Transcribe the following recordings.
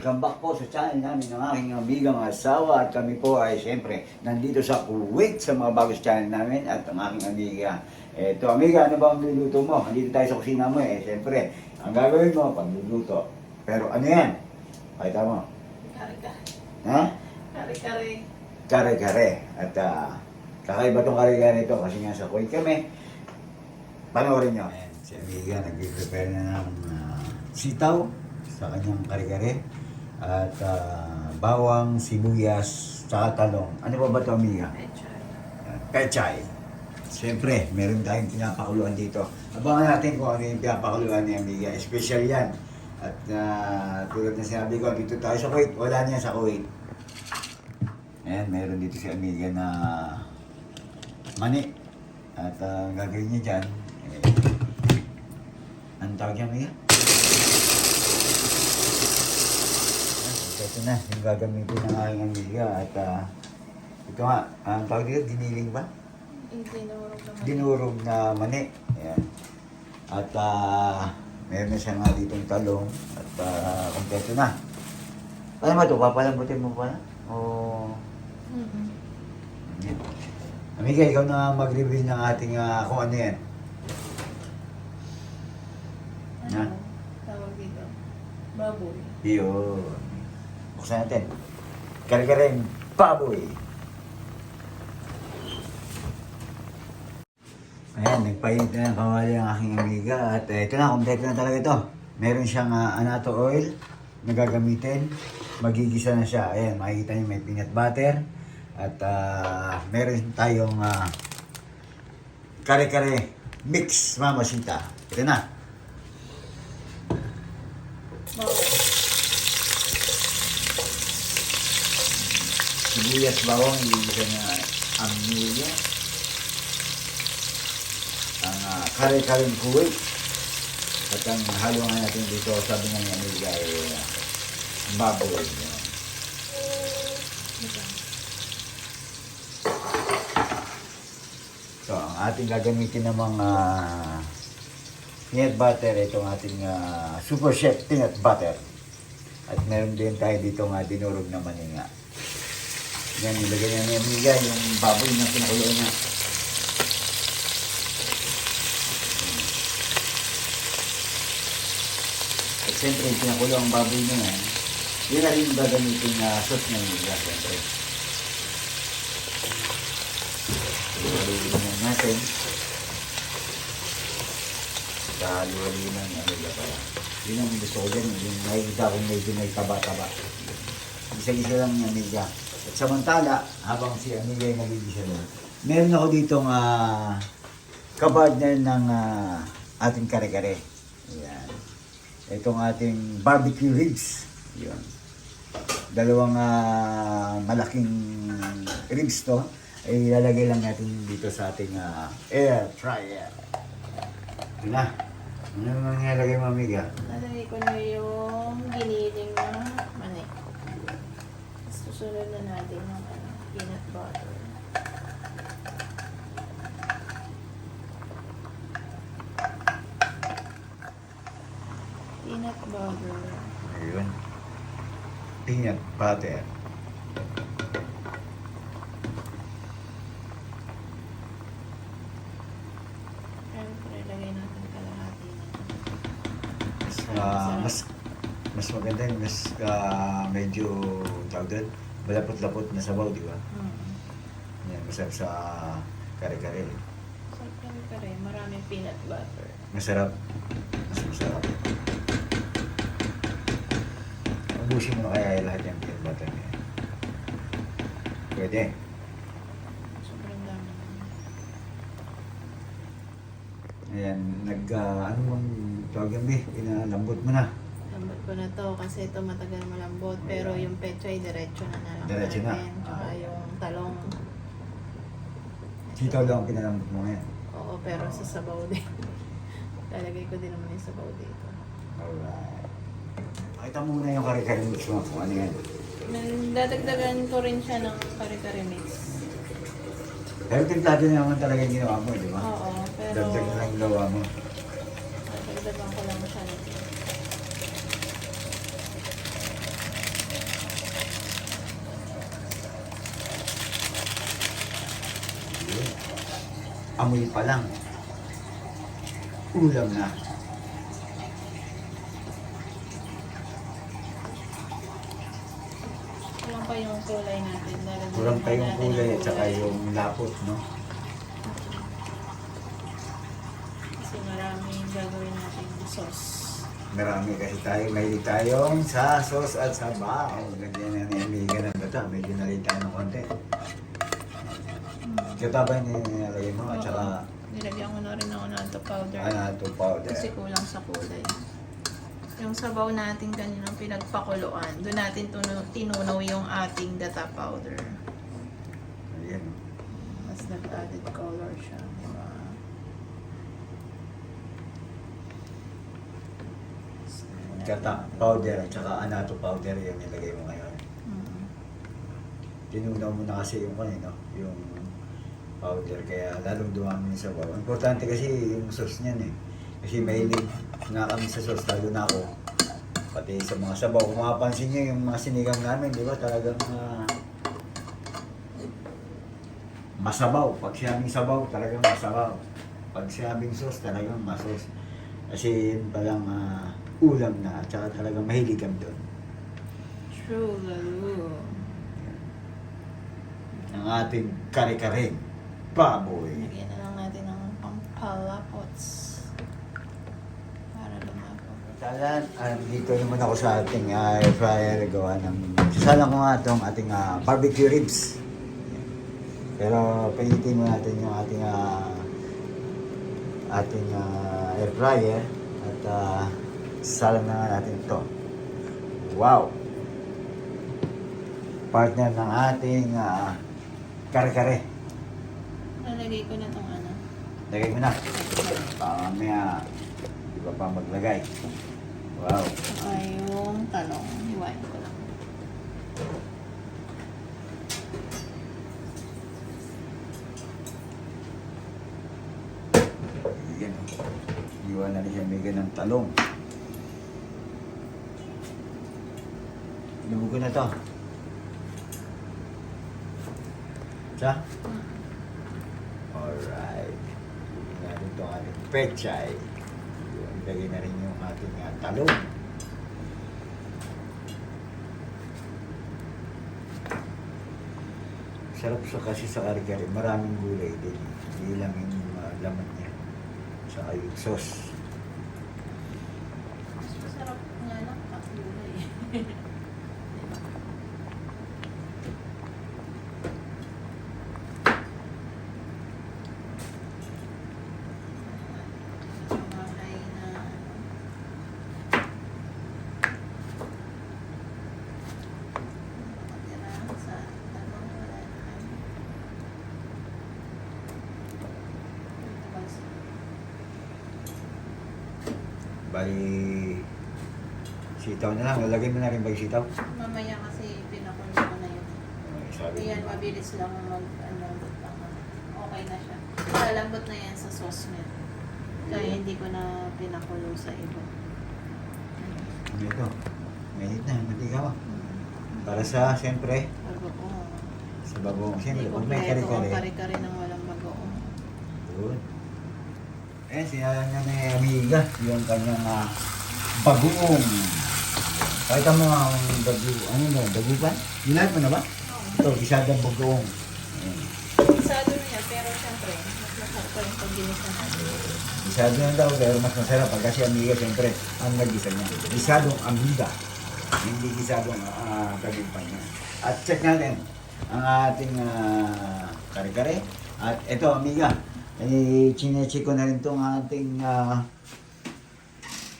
Welcome back po sa channel namin ng aking amigang asawa at kami po ay siyempre nandito sa Kuwait sa mga bagong channel namin at ang aking amiga. Eto amiga, ano ba ang luluto mo? Nandito tayo sa kusina mo siyempre ang gagawin mo pagluluto. Pero ano yan? Pakita mo. Kare-kare. Ha? Kare-kare. Kare-kare. At kakaiba tong kare-kare ito kasi nga sa Kuwait kami. Panoorin nyo. Ayan, si amiga nag-prepare na ng sitaw sa kanyang kare-kare at bawang, sibuyas, saka talong. Ano ba ito, amiga? Pechay. Pechay. Siyempre, meron tayong pinapakuluan dito. Abangan natin kung ano yung pinapakuluan ni amiga. Special yan. At tulad na sinabi ko, dito tayo sa Kuwait. Wala niya sa Kuwait. Ayan, meron dito si amiga na mani. At gagawin niya dyan. Anong tawag niya, amiga? Ito na, yung gagamitin ng aking amiga at ito nga, ang tawag dito, giniling ba? Dinurog naman. Dinurog na mani. Ayan. At meron na siya nga ditong talong at kompleto na. Ano ba ito? Papalambutin mo pa? O... Yan. Amiga, ikaw na mag-reveal ng ating kung ano yan. Ano? Tawag dito. Baboy. Yun. Buksan natin. Kare-kareng baboy. Ayan, nagpainit na ng kawali ang aking amiga. At ito na, kompleto na talaga ito. Meron siyang anato oil na gagamitin. Magigisa na siya. Ayan, makikita niyo may peanut butter. At meron tayong kare-kare mix mamacita. Ito na. Baboy. Sibuyas, bawang, ibigay niya amiga. Ang kare-kareng Kuwait. At ang halo nga natin dito, sabi nga ni amiga ay baboy. So, ang ating gagamitin ng mga peanut butter, itong ating Super Chef peanut butter. At meron din tayo dito nga dinurog na maninga. Yan, nilagay niya ni amiga yung baboy na pinakuloan niya. At siyempre, pinakulo ang baboy niya yan. Yun na rin yung gagamitin na sauce na amiga, siyempre. Haluin na natin. Haluin na yung amiga pala. Yun ang gusto ko dyan, yung nakikita kong medyo may taba-taba. Isa-isa lang yung amiga. At samantala, habang si amiga ay nagigisa doon, meron ako ditong kabarner ng ating kare-kare. Ayan. Itong ating barbecue ribs. Yun. Dalawang malaking ribs to. Ay ilalagay lang natin dito sa ating air fryer. Ito na. Ano naman nilalagay mo, amiga? Nalagay ko na yung giniling na mani. Susunod na natin ng peanut butter. Peanut butter. Ayun. Peanut butter. Siyempre, lagay natin kalahati Mas maganda yun, mas medyo tawag doon, malapot-lapot na sabaw, di ba? Yan, masarap sa kare-kare. So, kare-kare, maraming peanut butter. Masarap. Mas masarap. Ubusin mo na kaya lahat yung peanut butter niya. Pwede. Sobrang dami. Ayan, ano mong tawag yan, Bi? Pinalambot mo na. Lambot ko na to kasi ito matagal malambot. Pero yung pechay, diretso na lang. Diretso na. natin. Tsaka yung talong. Sitaw lang ang pinalambot mo ngayon. Oo, pero sa sabaw din. Lalagay ko din naman yung sabaw dito. Alright. Pakita mo muna yung kare-kare mix mo kung ano yan. Dadagdagan ko rin siya ng kare-kare mix. Pero timplado naman talaga yung ginawa mo, di ba? Oo, pero Dagdag na lang yung gawa mo. dadagdagan ko lang siya ng amoy pa lang, ulam na. Kulang pa yung kulay natin. Kurang pa yung kulay at saka yung lapot, no? Kasi maraming gagawin natin sauce. Marami kasi tayo, may tayong sa sauce at sa bao. Ganyan na niyamigan ng bata. Medyo nalita ng konti. Kita ba yung nilalagay mo? At saka, Nilagyan ko na rin ng annatto powder. ito powder. Kasi kulang sa kulay. Yung sabaw natin kanina pinagpakuluan, doon natin tinunaw yung ating gata powder. Ayan. Mas nag-added color siya. Diba? Gata powder at saka anato powder yung nilagay mo ngayon. Mm. Tinunaw mo na kasi yung kanino, yung powder, kaya lalong dumami yung sabaw. Importante kasi yung sauce niyan eh. Kasi mahilig nga kami sa sauce, lalo na ako. Pati sa mga sabaw, kung makapansin nyo yung mga sinigang namin, di ba talagang masabaw. Pag sinabing sabaw, talagang masabaw. Pag sinabing sauce, talagang masos. Kasi yun palang ulam na, at saka talagang mahilig kami doon. True, lalo. Ang ating kare-kare, baboy. Lagyan na lang natin ng pampalapots. Para lumabo. Salan, dito naman ako sa ating air fryer gawa ng... Sasalang ko nga itong ating barbecue ribs. Pero painitin mo natin yung ating air fryer at sasalang na nga natin ito. Wow! Partner ng ating kare-kare. Nalagay ko na itong ano. Lagay mo na. Mamaya, di ba pa maglagay? Wow! Saka yung talong. Iwain ko lang. Yan. Iwan na rin siya may ganang talong. Inubo ko na to. Sa? Alright. Inubo natin itong ating pechay. Lagay na rin yung ating talong. Sarap sa kasi sa kare-kare. Maraming gulay din. Hindi lang yung laman niya. Saka yung sauce. Masarap nga lang. Pakulay. Mahay na. Nakatira sa talong. Wala naman. Ito ba siya? Bali, sitaw na lang. Lalagay mo na rin ba yung sitaw? Mamaya kasi pinakulo ko na yun. Sabi Ayan, mo. mabilis lang lambot lang. Okay na siya. Lalambot na yan sa sauce milk. Kaya hindi ko na pinakulo sa iba. Ano ito? Mainit na. Matika mo. Para sa, siyempre, Bagoong. sa bagong. Hindi Siyempre, pag may kompleto ang kare-kare. kare-kare ng walang bagoong. Yun. Eh, sinalan niya ni Amiga yung kanyang bagoong. Pakita mo nga ang bago. Ano mo? Bagupan? Nilahat mo na ba? Ito, isadang bagoong. Ayan. Isado na yan, pero syempre, mas masarap pa rin pag ginisa natin. Isado na daw, pero mas masarap pag kasi Amiga, siyempre, ang nag-isa niya. Isadong Amiga. Hindi isadong kagimpan niya. At check natin ang ating kare-kare. At ito, Amiga, chinecheck ko na rin itong ating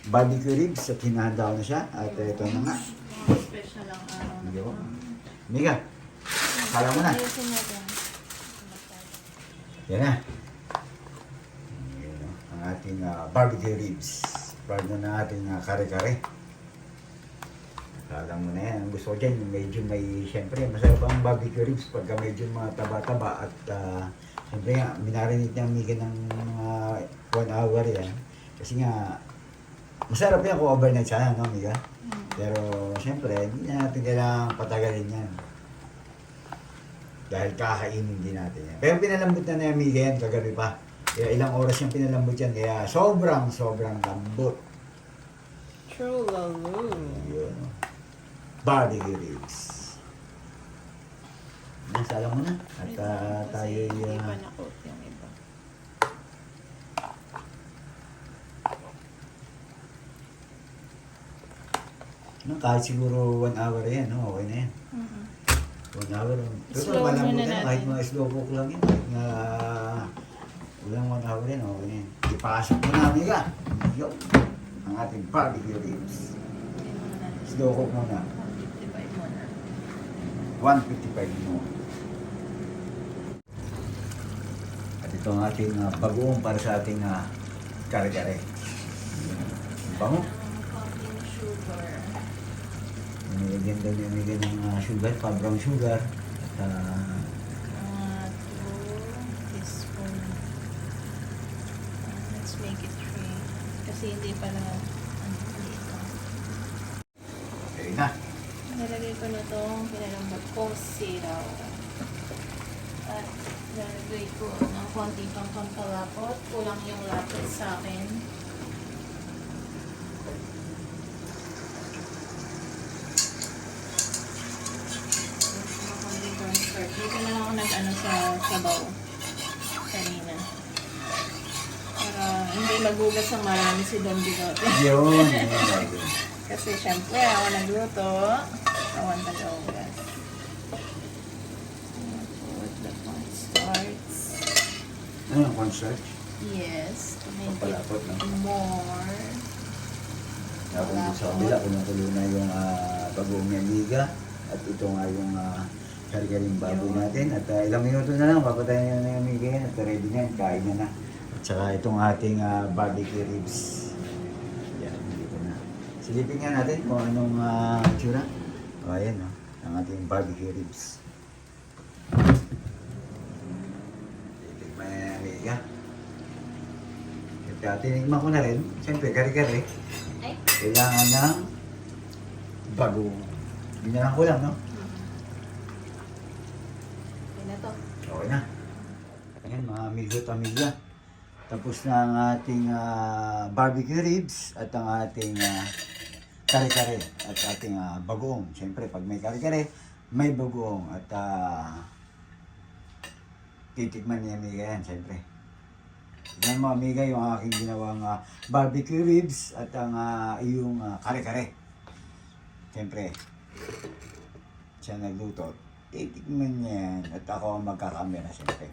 barbecue ribs at hinahanda ko na siya. At ito na nga. Mga special ang araw na Hindi ito. ko. Amiga, kala mo na. Ayusin natin. Yan na. Yan, ang ating barbecue ribs. Partner na ating kare-kare. Kala mo na yan. Ang gusto ko dyan, medyo may, siyempre, masarap ang barbecue ribs pagka medyo mga taba-taba at siyempre nga, minarinate niya Amiga ng mga 1 hour yan. Kasi nga, masarap yan kung overnight sana, no, Amiga? Pero, siyempre, hindi na natin kailangang patagalin yan. Dahil kakainin din natin yan. Pero pinalambot na ni Amiga yan kagabi pa. Kaya ilang oras yung pinalambot yan. Kaya sobrang lambot. True lalo. Yun. Barbecue ribs. Nasala mo na. At tayo Hindi pa na-coat yung iba. kahit siguro 1 hour yan, no? Okay na yan. 1 hour. Slow Total, malambot muna yan. natin. Kahit mga slow cook lang yan. Kahit na walang 1 hour yan, okay na yan. Ipasok mo namin ka. Yun. Ang ating barbecue ribs. Hindi muna natin. Slow cook muna. 155 muna. 155 mo. At ito ang ating bagoong para sa ating kare-kare. Bango. Coffee sugar. Nilagyan daw nilagyan ng sugar, pa-brown sugar. At 2 teaspoon. Let's make it 3. Kasi hindi pala dito. okay na. Nilagay ko na itong pinalambot kong siraw. At nilagay ko ng konti pang pampalapot. Kulang yung lapot sa akin. Dito na lang ako nag-ano sa sabaw kanina. Para hindi magugas ng marami si Don Bigote. Yun. Kasi syempre ako nagluto. Awan taga-ugas. Put the cornstarch. Ano yung cornstarch? Yes. To make Pampalapot, no? it more. Tapos dito sa kabila, kulo na yung bagoong yamiga. At ito nga yung kari-karing baboy natin. At ilang minuto na lang, papatayin na yung yamiga yan. At ready na yan, kain na na. At saka itong ating barbecue ribs. Yan, dito na. Silipin nga natin kung anong tsura. O, ayan, no? Ang ating barbecue ribs. Titikman na yung yamiga. At tinigman ko na rin. Siyempre, kari-kari. Ay. Kailangan ng bago. Hindi na lang kulang, no? Okay na to. Okay na. Ayan, mga amigo at amiga. Tapos na ang ating barbecue ribs at ang ating kare-kare at ating bagoong. Siyempre, pag may kare-kare, may bagoong. At titikman niya amiga yan, siyempre. Tignan mo amiga yung aking ginawang barbecue ribs at ang iyong kare-kare. Siyempre, siya nagluto. Titikman niya yan at ako ang magkakamera siyempre.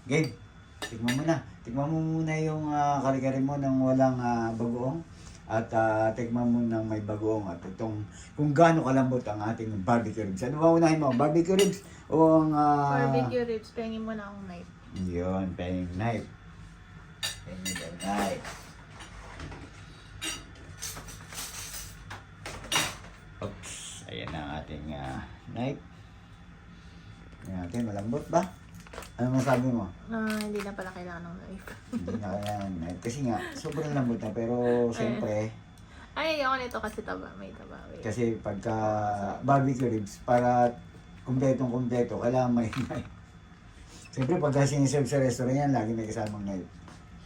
Gabe, tikman mo na. Tikman mo muna yung kare-kare mo nang walang bagoong. At tikman mo nang may bagoong. At itong kung gaano kalambot ang ating barbecue ribs. Ano ba unahin mo? Barbecue ribs o ang... Barbecue ribs. Pengin mo na akong knife. Yun, penny knife. Penny knife. Oops, ayan na ang ating knife. Ayan natin, malambot ba? Ano masabi mo? Hindi na pala kailangan ng knife. Hindi na kailangan knife. Kasi nga, sobrang lambot na. Pero siyempre, Ay, ayoko nito kasi taba. May taba. Wait. kasi pagka barbecue ribs, para kumpletong-kumpleto, kailangan may knife. Siyempre, pagka siniserve sa restaurant yan, lagi may kasamang knife.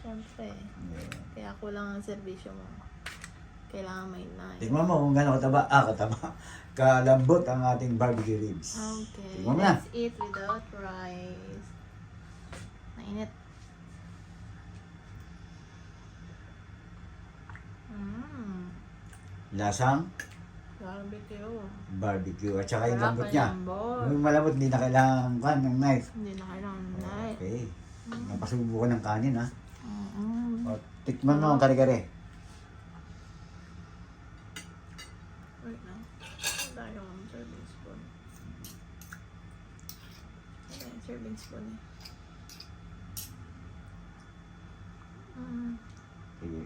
Siyempre. Yeah. Kaya kulang ang serbisyo mo. Kailangan may knife. Tingnan mo kung gano'n kataba. Kataba. Kalambot ang ating barbecue ribs. Okay. Tingnan mo na. Let's eat without rice. Mainit. Lasang Barbecue. barbecue. At saka yung Sarap, lambot niya. malambot. Yung malambot, hindi na kailangan ng knife. Hindi na kailangan ng knife. Okay. Napasubo ko ng kanin, ha? Mm-mm. O, tikman mo ang kare-kare. Wait lang. Tayo ang serving spoon. Ayan, serving spoon eh. Sige.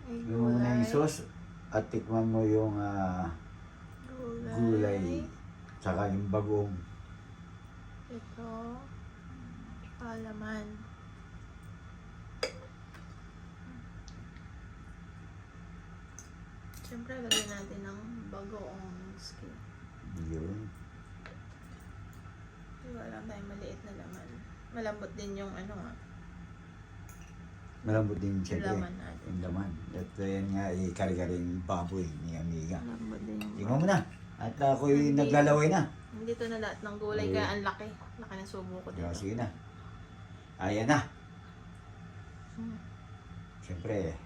Ay, Yung mo na yung sauce at tikman mo yung gulay. Tsaka yung bagong. Ito. Palaman. Siyempre, lagyan natin ng bagoong skin. Yun. Wala lang tayong maliit na laman. Malambot din yung ano Malambot din siyempre. Laman natin. Yung laman. At yan nga, kari-karing baboy ni Amiga. Malambot din yung Tingnan mo na. At ako'y naglalaway na. Dito na lahat ng gulay, kaya ang laki. Laki ng subo ko Kaya dito. sige na. Ayan na. Hmm. Siyempre,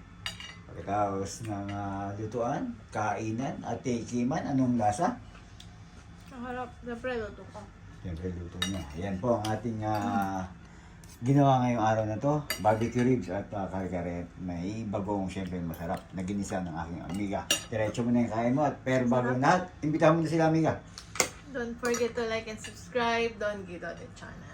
pagkatapos ng lutuan, kainan at tikiman, anong lasa? Ang harap. Siyempre, luto ko. Siyempre, luto niya. Ayan po ang ating ginawa ngayong araw na to. Barbecue ribs at kare-kare. May bagong siyempre masarap na ginisa ng aking Amiga. Diretso mo na yung kain mo at pero bago lahat, imbitahan mo na sila Amiga. Don't forget to like and subscribe. Don't give out the channel.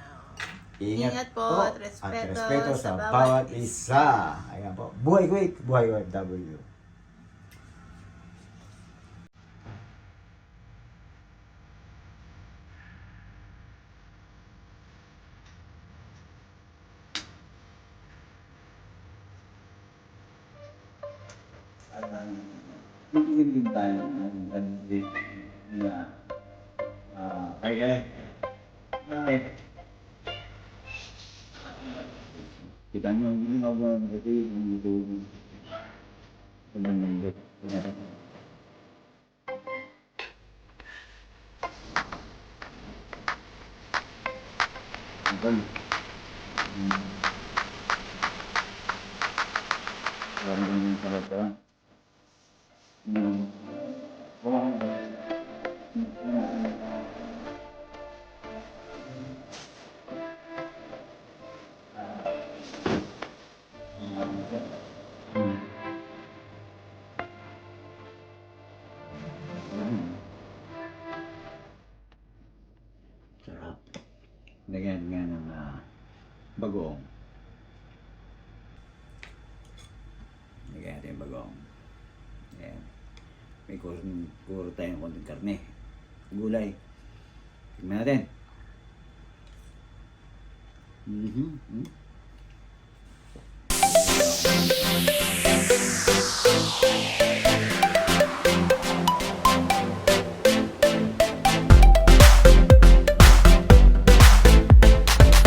Ingat po at respeto, sa bawat isa. Ayan po. Buhay Kuwait, buhay OFW. Titingin din tayo ng na ay kita nyo yung mga kasi yung pagmamagod. Parang yung sarap ka. Sarap. Lagyan nga ng bagoong. Lagyan natin yung bagoong. Ayan. May kuro tayong konting karne. Gulay. Tignan natin.